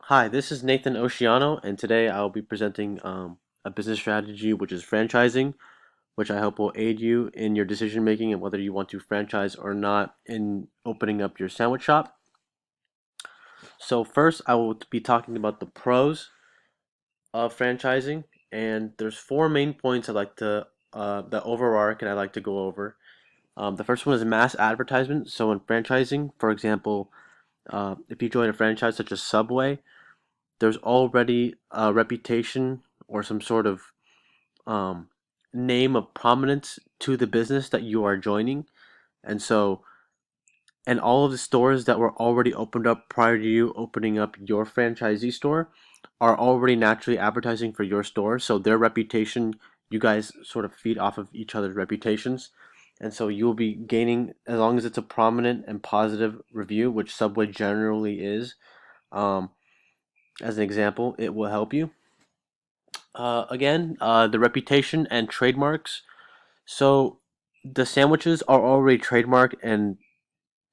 Hi, this is Nathan Oceano, and today I'll be presenting a business strategy which is franchising, which I hope will aid you in your decision making and whether you want to franchise or not in opening up your sandwich shop. So, first, I will be talking about the pros of franchising, and there's four main points I'd like to that overarch and I'd like to go over. The first one is mass advertisement. So, in franchising, for example, if you join a franchise such as Subway, there's already a reputation or some sort of um, name of prominence to the business that you are joining. And so, and all of the stores that were already opened up prior to you opening up your franchisee store are already naturally advertising for your store. So their reputation, you guys sort of feed off of each other's reputations. And so you will be gaining, as long as it's a prominent and positive review, which Subway generally is, um, as an example, it will help you. The reputation and trademarks. So the sandwiches are already trademarked and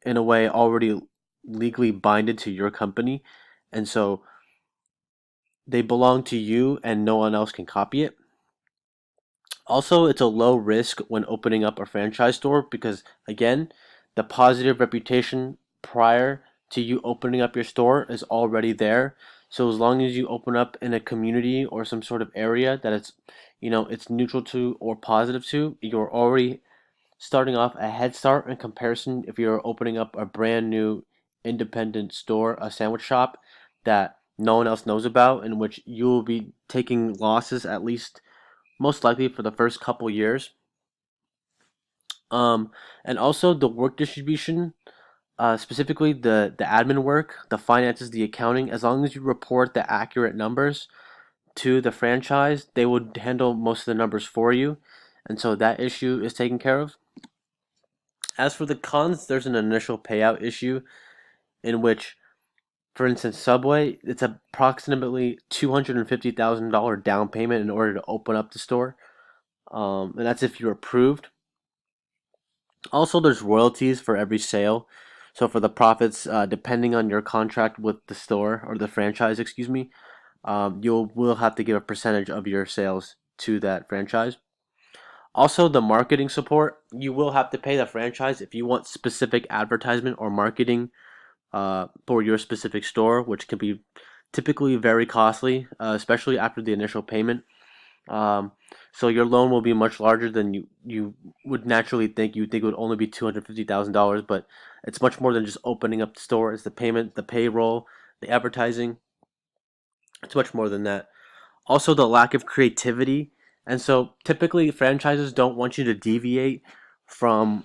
in a way already legally binded to your company, and so they belong to you and no one else can copy it. Also, it's a low risk when opening up a franchise store because again, the positive reputation prior to you opening up your store is already there. So as long as you open up in a community or some sort of area that it's neutral to or positive to, you're already starting off a head start in comparison if you're opening up a brand new independent store, a sandwich shop that no one else knows about, in which you will be taking losses at least most likely for the first couple years. Um, and also the work distribution, specifically the admin work, the finances, the accounting. As long as you report the accurate numbers to the franchise, they would handle most of the numbers for you, and so that issue is taken care of. As for the cons, there's an initial payout issue in which, for instance, Subway, it's approximately $250,000 down payment in order to open up the store, and that's if you're approved. Also, there's royalties for every sale. So for the profits, depending on your contract with the store or the franchise, excuse me, you will have to give a percentage of your sales to that franchise. Also, the marketing support, you will have to pay the franchise if you want specific advertisement or marketing for your specific store, which can be typically very costly, especially after the initial payment. Um, so your loan will be much larger than you would naturally think. You think it would only be $250,000, but it's much more than just opening up the store. It's the payment, the payroll, the advertising. It's much more than that. Also, the lack of creativity, and so typically franchises don't want you to deviate from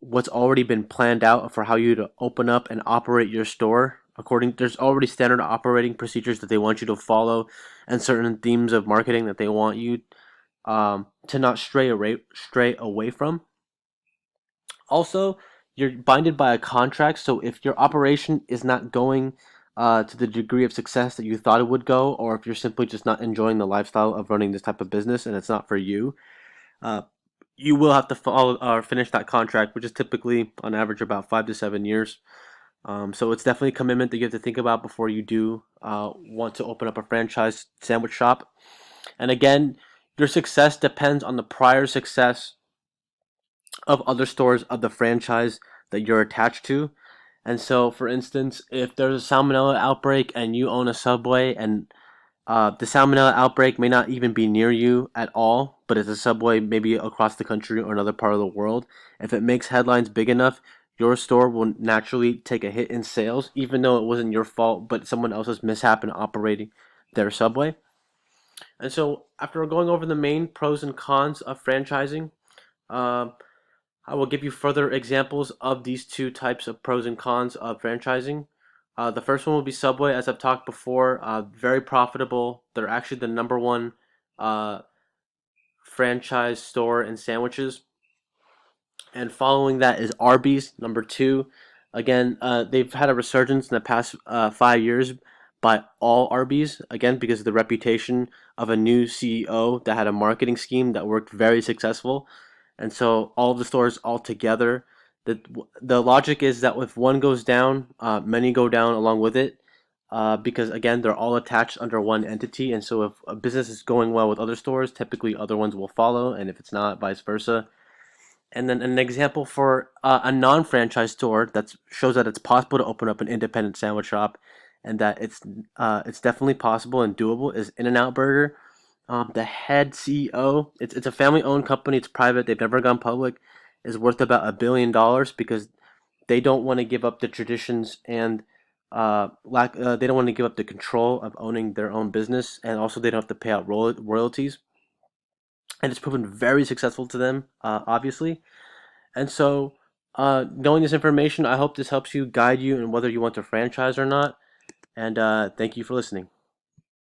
what's already been planned out for how you to open up and operate your store. According, there's already standard operating procedures that they want you to follow, and certain themes of marketing that they want you to not stray away from. Also, you're binded by a contract, so if your operation is not going to the degree of success that you thought it would go, or if you're simply just not enjoying the lifestyle of running this type of business and it's not for you, uh, you will have to follow or finish that contract, which is typically on average about 5 to 7 years. So it's definitely a commitment that you have to think about before you do want to open up a franchise sandwich shop. And again, your success depends on the prior success of other stores of the franchise that you're attached to. And so, for instance, if there's a salmonella outbreak and you own a Subway and the salmonella outbreak may not even be near you at all, but it's a Subway maybe across the country or another part of the world. If it makes headlines big enough, your store will naturally take a hit in sales, even though it wasn't your fault, but someone else's mishap in operating their Subway. And so, after going over the main pros and cons of franchising, um, I will give you further examples of these two types of pros and cons of franchising. The first one will be Subway, as I've talked before, very profitable. They're actually the number one uh, franchise store in sandwiches. And following that is Arby's, number two. Again, they've had a resurgence in the past 5 years by all Arby's, again, because of the reputation of a new CEO that had a marketing scheme that worked very successful. And so all of the stores all together, the logic is that if one goes down, many go down along with it. because again, they're all attached under one entity, and so if a business is going well with other stores, typically other ones will follow, and if it's not, vice versa. And then an example for a non-franchise store that shows that it's possible to open up an independent sandwich shop, and that it's definitely possible and doable is In-N-Out Burger. The head CEO, it's a family-owned company. It's private. They've never gone public. Is worth about $1 billion because they don't want to give up the traditions and lack. They don't want to give up the control of owning their own business, and also they don't have to pay out royalties. And it's proven very successful to them, obviously. And so, knowing this information, I hope this helps you guide you in whether you want to franchise or not. And thank you for listening.